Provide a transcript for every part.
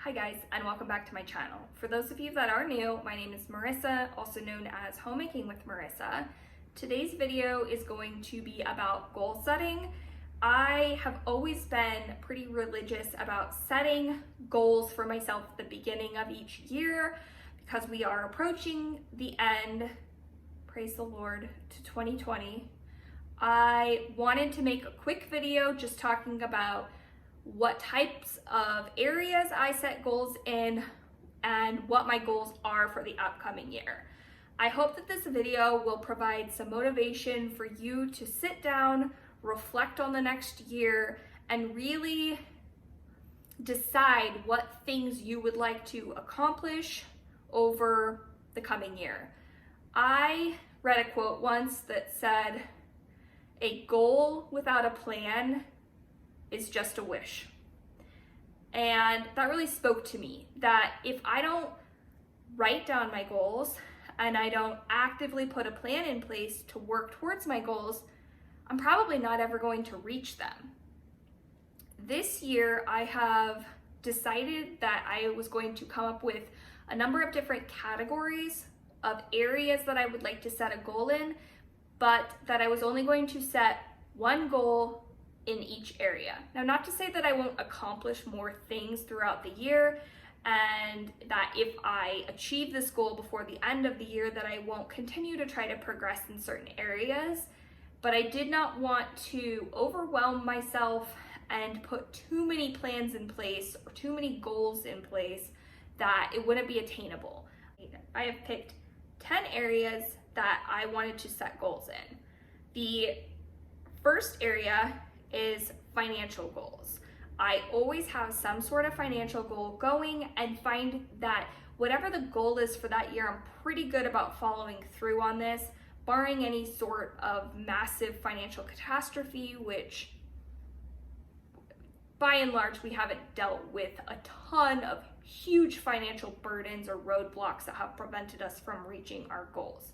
Hi guys, and welcome back to my channel. For those of you that are new, my name is Marissa, also known as Homemaking with Marissa. Today's video is going to be about goal setting. I have always been pretty religious about setting goals for myself at the beginning of each year because we are approaching the end, praise the Lord, to 2020. I wanted to make a quick video just talking about what types of areas I set goals in and what my goals are for the upcoming year. I hope that this video will provide some motivation for you to sit down, reflect on the next year, and really decide what things you would like to accomplish over the coming year. I read a quote once that said, "A goal without a plan is just a wish." And that really spoke to me, that if I don't write down my goals and I don't actively put a plan in place to work towards my goals, I'm probably not ever going to reach them. This year, I have decided that I was going to come up with a number of different categories of areas that I would like to set a goal in, but that I was only going to set one goal in each area. Now, not to say that I won't accomplish more things throughout the year, and that if I achieve this goal before the end of the year, that I won't continue to try to progress in certain areas, but I did not want to overwhelm myself and put too many plans in place or too many goals in place that it wouldn't be attainable. I have picked 10 areas that I wanted to set goals in. The first area is financial goals. I always have some sort of financial goal going and find that whatever the goal is for that year, I'm pretty good about following through on this, barring any sort of massive financial catastrophe, which by and large, we haven't dealt with a ton of huge financial burdens or roadblocks that have prevented us from reaching our goals.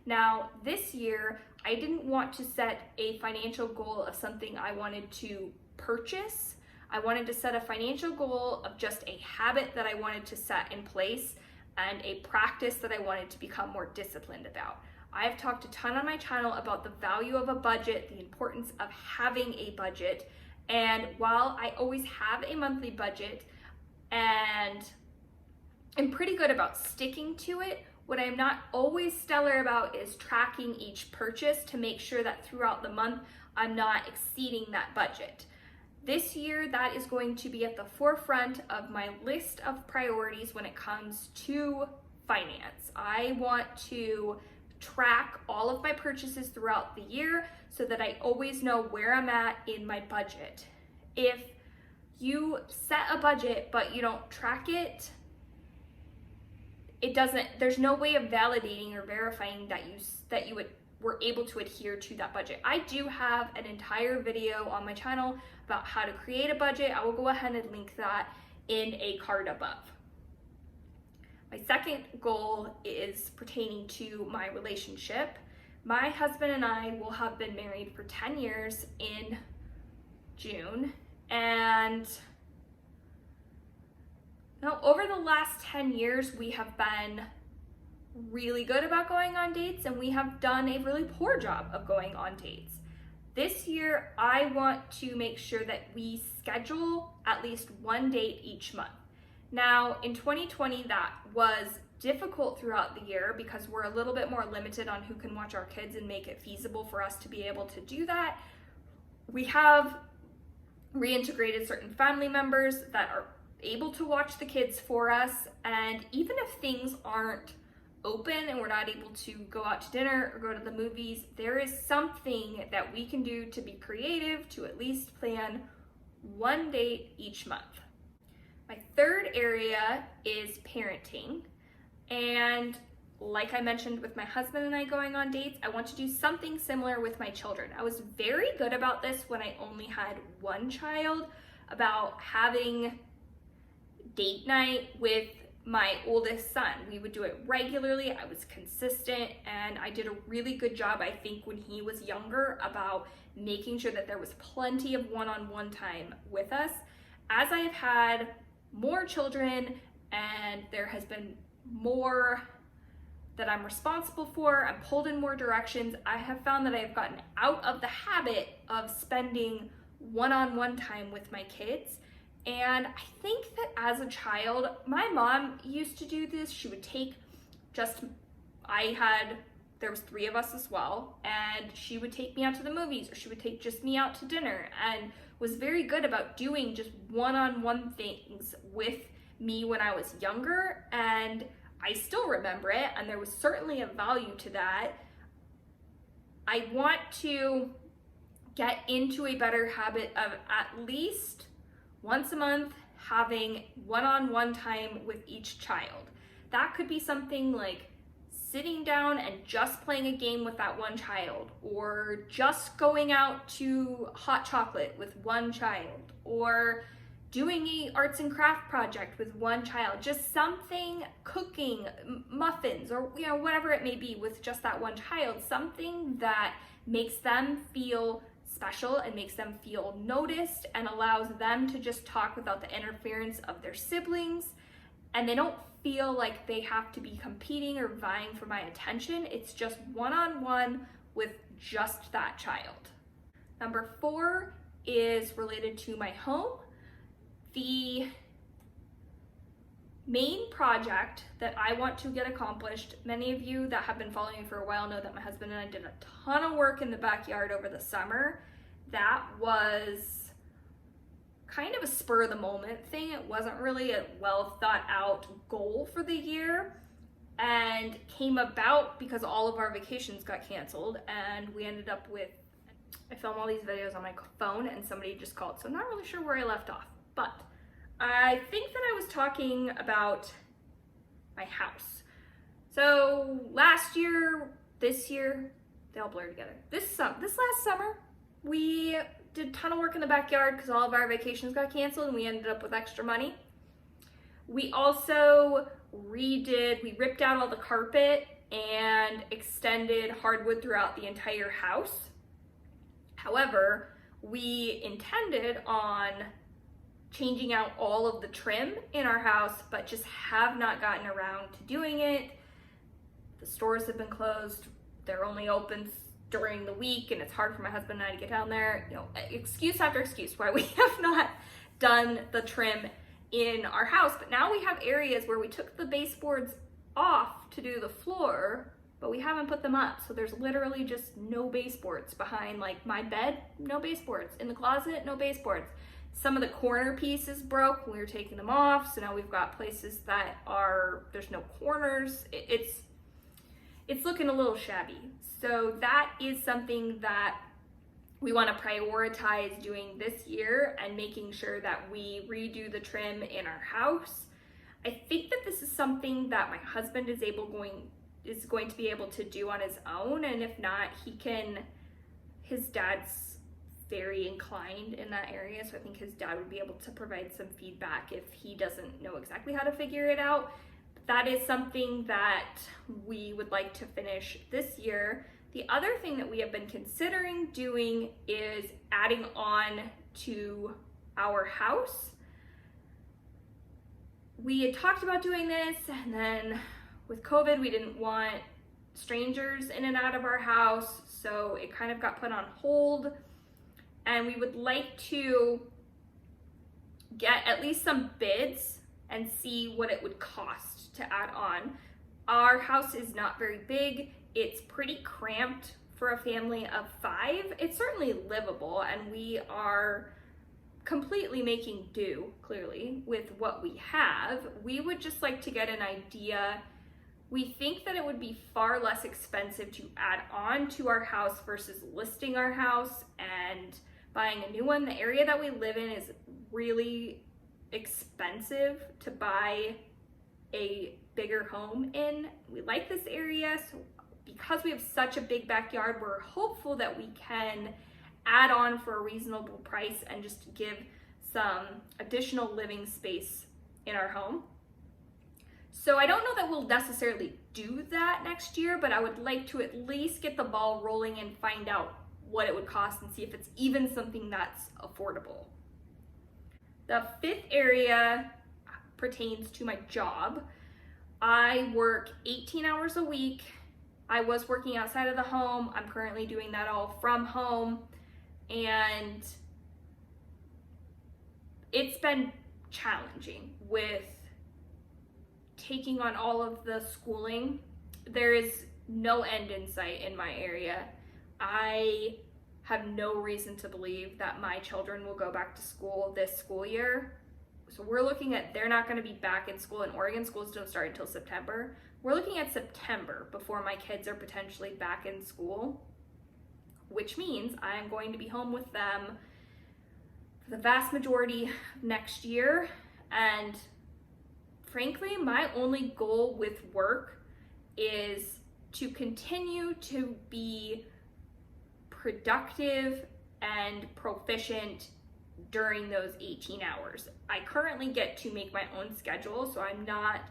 Now, this year, I didn't want to set a financial goal of something I wanted to purchase. I wanted to set a financial goal of just a habit that I wanted to set in place and a practice that I wanted to become more disciplined about. I've talked a ton on my channel about the value of a budget, the importance of having a budget, and while I always have a monthly budget and I'm pretty good about sticking to it, what I'm not always stellar about is tracking each purchase to make sure that throughout the month, I'm not exceeding that budget. This year, that is going to be at the forefront of my list of priorities when it comes to finance. I want to track all of my purchases throughout the year so that I always know where I'm at in my budget. If you set a budget, but you don't track it, there's no way of validating or verifying that you were able to adhere to that budget. I do have an entire video on my channel about how to create a budget. I will go ahead and link that in a card above. My second goal is pertaining to my relationship. My husband and I will have been married for 10 years in June, and now, over the last 10 years, we have been really good about going on dates, and we have done a really poor job of going on dates. This year, I want to make sure that we schedule at least one date each month. Now, in 2020, that was difficult throughout the year because we're a little bit more limited on who can watch our kids and make it feasible for us to be able to do that. We have reintegrated certain family members that are able to watch the kids for us, and even if things aren't open and we're not able to go out to dinner or go to the movies, there is something that we can do to be creative to at least plan one date each month. My third area is parenting, and like I mentioned with my husband and I going on dates, I want to do something similar with my children. I was very good about this when I only had one child, about having date night with my oldest son. We would do it regularly. I was consistent, and I did a really good job, I think, when he was younger about making sure that there was plenty of one-on-one time with us. As I have had more children and there has been more that I'm responsible for, I'm pulled in more directions, I have found that I have gotten out of the habit of spending one-on-one time with my kids. And I think that as a child, my mom used to do this. She would take there was 3 of us as well, and she would take me out to the movies, or she would take just me out to dinner, and was very good about doing just one-on-one things with me when I was younger, and I still remember it, and there was certainly a value to that. I want to get into a better habit of at least once a month having one-on-one time with each child. That could be something like sitting down and just playing a game with that one child, or just going out to hot chocolate with one child, or doing a arts and craft project with one child, just something, cooking muffins, or whatever it may be with just that one child, something that makes them feel special and makes them feel noticed and allows them to just talk without the interference of their siblings, and they don't feel like they have to be competing or vying for my attention. It's just one-on-one with just that child. Number 4 is related to my home. The main project that I want to get accomplished, many of you that have been following me for a while know that my husband and I did a ton of work in the backyard over the summer. That was kind of a spur of the moment thing. It wasn't really a well thought out goal for the year, and came about because all of our vacations got canceled, and we ended up with, I film all these videos on my phone and somebody just called, so I'm not really sure where I left off, but I think that I was talking about my house. So last year, this year, they all blur together. This last summer, we did a ton of work in the backyard because all of our vacations got canceled and we ended up with extra money. We also we ripped out all the carpet and extended hardwood throughout the entire house. However, we intended on changing out all of the trim in our house, but just have not gotten around to doing it. The stores have been closed. They're only open during the week, and it's hard for my husband and I to get down there. Excuse after excuse why we have not done the trim in our house. But now we have areas where we took the baseboards off to do the floor, but we haven't put them up. So there's literally just no baseboards behind, like, my bed, no baseboards. In the closet, no baseboards. Some of the corner pieces broke. We were taking them off, so now we've got places that there's no corners. It's looking a little shabby. So that is something that we want to prioritize doing this year, and making sure that we redo the trim in our house. I think that this is something that my husband is going to be able to do on his own, and if not, his dad's very inclined in that area, so I think his dad would be able to provide some feedback if he doesn't know exactly how to figure it out. That is something that we would like to finish this year. The other thing that we have been considering doing is adding on to our house. We had talked about doing this, and then with COVID, we didn't want strangers in and out of our house, so it kind of got put on hold. And we would like to get at least some bids and see what it would cost to add on. Our house is not very big. It's pretty cramped for a family of 5. It's certainly livable, and we are completely making do, clearly, with what we have. We would just like to get an idea. We think that it would be far less expensive to add on to our house versus listing our house and buying a new one. The area that we live in is really expensive to buy a bigger home in. We like this area, so because we have such a big backyard, we're hopeful that we can add on for a reasonable price and just give some additional living space in our home. So I don't know that we'll necessarily do that next year, but I would like to at least get the ball rolling and find out what it would cost and see if it's even something that's affordable. The 5th area pertains to my job. I work 18 hours a week. I was working outside of the home. I'm currently doing that all from home. And it's been challenging with taking on all of the schooling. There is no end in sight in my area. I have no reason to believe that my children will go back to school this school year. So we're looking at, they're not going to be back in school. In Oregon, schools don't start until September. We're looking at September before my kids are potentially back in school, which means I'm going to be home with them for the vast majority of next year. And frankly, my only goal with work is to continue to be productive and proficient during those 18 hours. I currently get to make my own schedule, so I'm not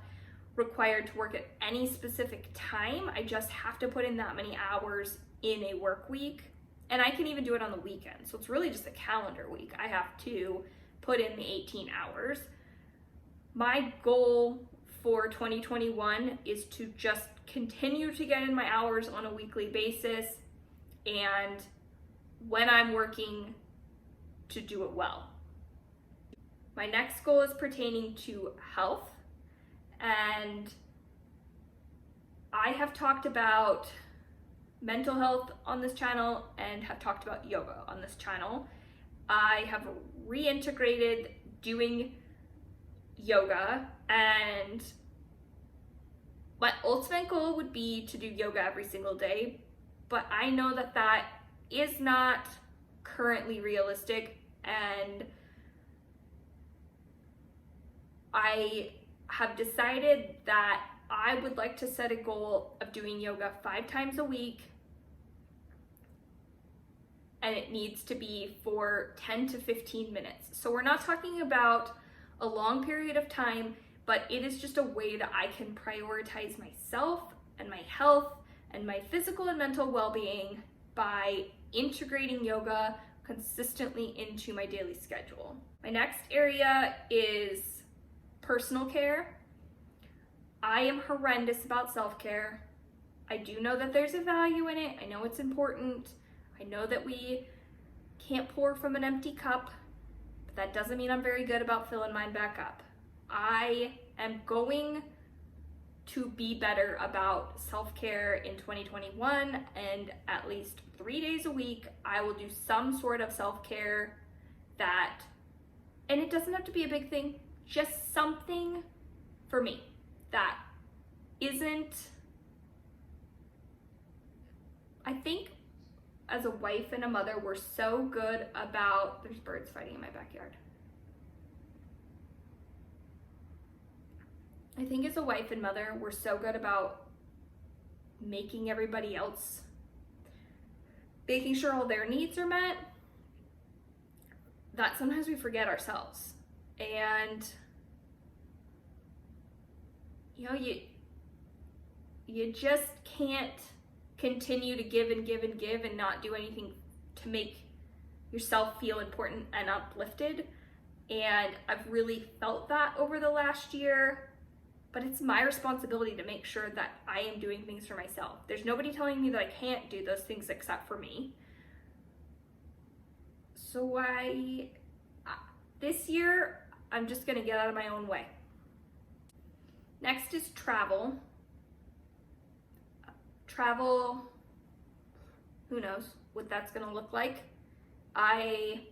required to work at any specific time. I just have to put in that many hours in a work week, and I can even do it on the weekend. So it's really just a calendar week. I have to put in the 18 hours. My goal for 2021 is to just continue to get in my hours on a weekly basis, and when I'm working, to do it well. My next goal is pertaining to health, and I have talked about mental health on this channel and have talked about yoga on this channel. I have reintegrated doing yoga, and my ultimate goal would be to do yoga every single day, but I know that that is not currently realistic, and I have decided that I would like to set a goal of doing yoga 5 times a week, and it needs to be for 10 to 15 minutes. So we're not talking about a long period of time, but it is just a way that I can prioritize myself and my health and my physical and mental well-being by integrating yoga consistently into my daily schedule. My next area is personal care. I am horrendous about self-care. I do know that there's a value in it. I know it's important. I know that we can't pour from an empty cup, but that doesn't mean I'm very good about filling mine back up. I am going to be better about self-care in 2021, and at least 3 days a week, I will do some sort of self-care that, and it doesn't have to be a big thing, just something for me that isn't, I think as a wife and a mother, we're so good about, there's birds fighting in my backyard. I think as a wife and mother, we're so good about making everybody else, making sure all their needs are met, that sometimes we forget ourselves. And you know, you just can't continue to give and give and give and not do anything to make yourself feel important and uplifted. And I've really felt that over the last year. But it's my responsibility to make sure that I am doing things for myself. There's nobody telling me that I can't do those things except for me. So this year, I'm just gonna get out of my own way. Next is travel. Travel, who knows what that's gonna look like. I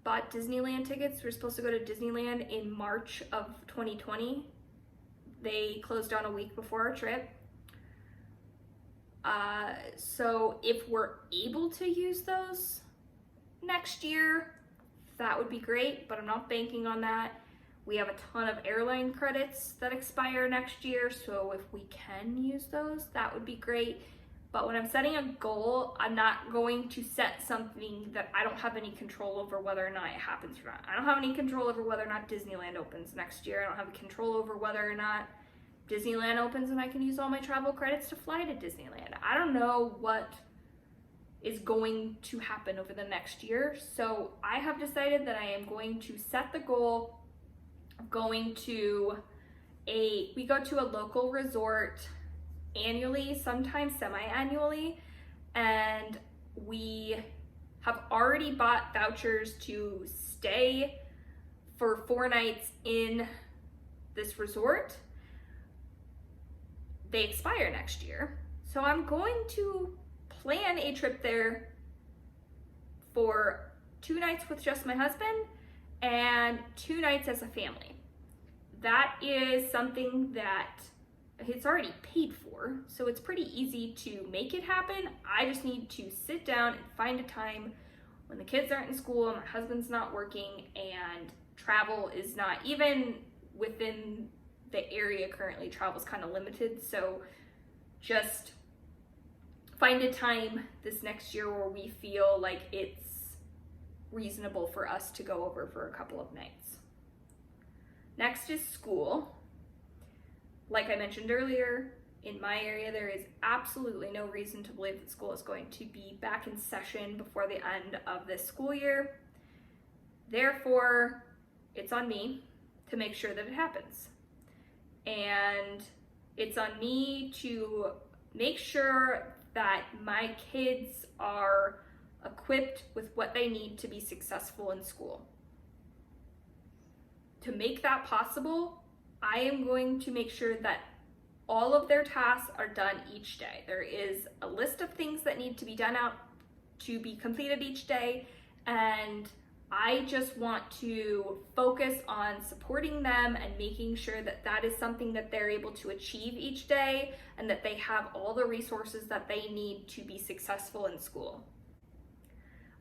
bought Disneyland tickets. We're supposed to go to Disneyland in March of 2020. They closed down a week before our trip. So if we're able to use those next year, that would be great, but I'm not banking on that. We have a ton of airline credits that expire next year, so if we can use those, that would be great. But when I'm setting a goal, I'm not going to set something that I don't have any control over whether or not it happens or not. I don't have any control over whether or not Disneyland opens next year. I don't have control over whether or not Disneyland opens and I can use all my travel credits to fly to Disneyland. I don't know what is going to happen over the next year. So I have decided that I am going to set the goal we go to a local resort annually, sometimes semi-annually, and we have already bought vouchers to stay for 4 nights in this resort. They expire next year. So I'm going to plan a trip there for 2 nights with just my husband and 2 nights as a family. That is something that it's already paid for, so it's pretty easy to make it happen. I just need to sit down and find a time when the kids aren't in school, my husband's not working, and travel is not even within the area currently. Travel's kind of limited, so just find a time this next year where we feel like it's reasonable for us to go over for a couple of nights. Next is school. Like I mentioned earlier, in my area, there is absolutely no reason to believe that school is going to be back in session before the end of this school year. Therefore, it's on me to make sure that it happens. And it's on me to make sure that my kids are equipped with what they need to be successful in school. To make that possible, I am going to make sure that all of their tasks are done each day. There is a list of things that need to be done out to be completed each day, and I just want to focus on supporting them and making sure that that is something that they're able to achieve each day and that they have all the resources that they need to be successful in school.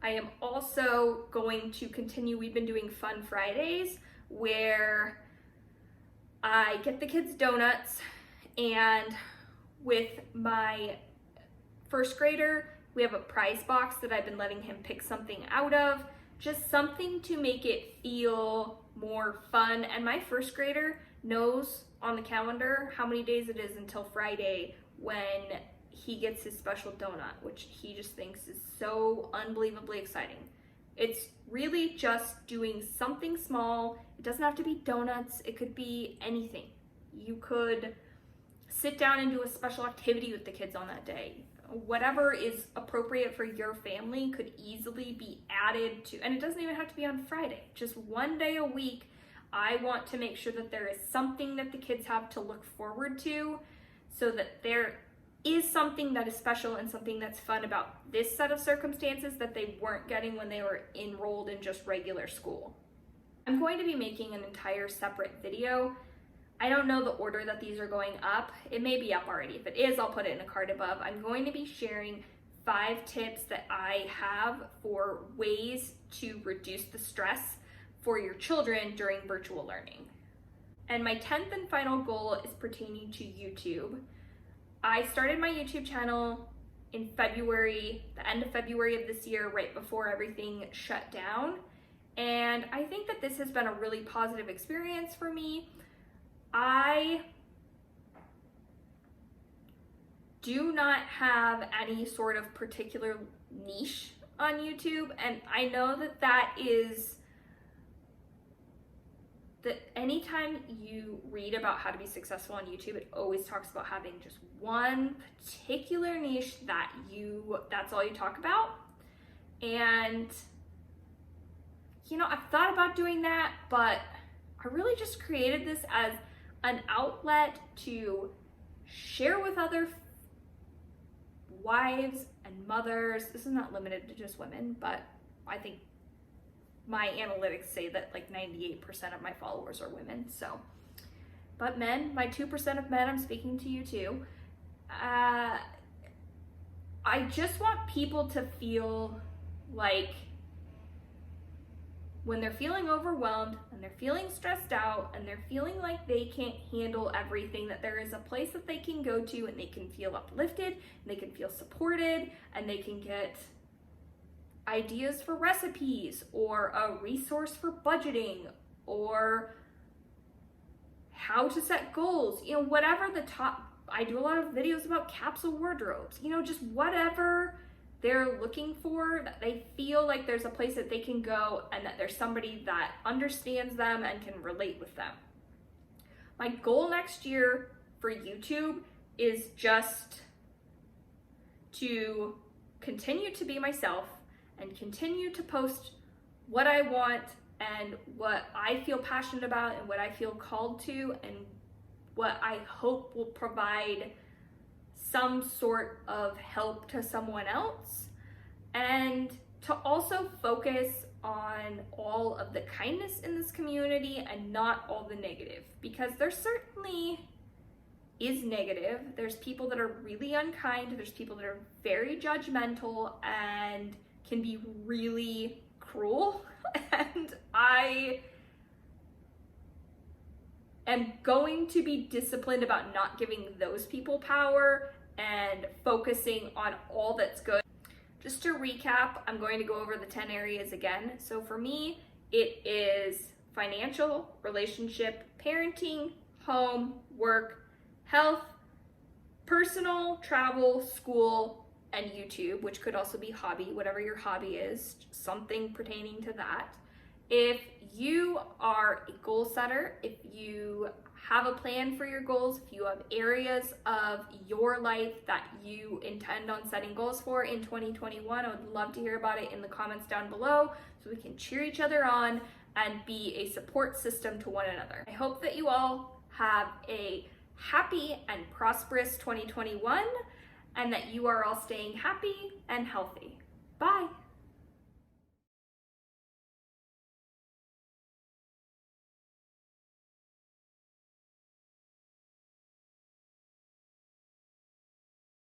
I am also going to continue, we've been doing Fun Fridays where I get the kids donuts, and with my first grader, we have a prize box that I've been letting him pick something out of, just something to make it feel more fun. And my first grader knows on the calendar how many days it is until Friday when he gets his special donut, which he just thinks is so unbelievably exciting. It's really just doing something small. It doesn't have to be donuts. It could be anything. You could sit down and do a special activity with the kids on that day. Whatever is appropriate for your family could easily be added to, and it doesn't even have to be on Friday. Just one day a week, I want to make sure that there is something that the kids have to look forward to, so that there is something that is special and something that's fun about this set of circumstances that they weren't getting when they were enrolled in just regular school. I'm going to be making an entire separate video. I don't know the order that these are going up. It may be up already. If it is, I'll put it in a card above. I'm going to be sharing 5 tips that I have for ways to reduce the stress for your children during virtual learning. And my 10th and final goal is pertaining to YouTube. I started my YouTube channel in February, the end of February of this year, right before everything shut down. And I think that this has been a really positive experience for me. I do not have any sort of particular niche on YouTube, and I know that is that anytime you read about how to be successful on YouTube, it always talks about having just one particular niche that's all you talk about. And I've thought about doing that, but I really just created this as an outlet to share with other wives and mothers. This is not limited to just women, but I think my analytics say that like 98% of my followers are women. So, but men, my 2% of men, I'm speaking to you too. I just want people to feel like when they're feeling overwhelmed and they're feeling stressed out and they're feeling like they can't handle everything, that there is a place that they can go to and they can feel uplifted and they can feel supported and they can get ideas for recipes or a resource for budgeting or how to set goals, whatever I do a lot of videos about capsule wardrobes, just whatever they're looking for, that they feel like there's a place that they can go and that there's somebody that understands them and can relate with them. My goal next year for YouTube is just to continue to be myself and continue to post what I want and what I feel passionate about and what I feel called to and what I hope will provide some sort of help to someone else, and to also focus on all of the kindness in this community and not all the negative, because there certainly is negative. There's people that are really unkind, there's people that are very judgmental and can be really cruel, and I am going to be disciplined about not giving those people power and focusing on all that's good. Just to recap, I'm going to go over the 10 areas again. So for me, it is financial, relationship, parenting, home, work, health, personal, travel, school, and YouTube, which could also be hobby, whatever your hobby is, something pertaining to that. If you are a goal setter, if you have a plan for your goals, if you have areas of your life that you intend on setting goals for in 2021, I would love to hear about it in the comments down below so we can cheer each other on and be a support system to one another. I hope that you all have a happy and prosperous 2021 and that you are all staying happy and healthy. Bye.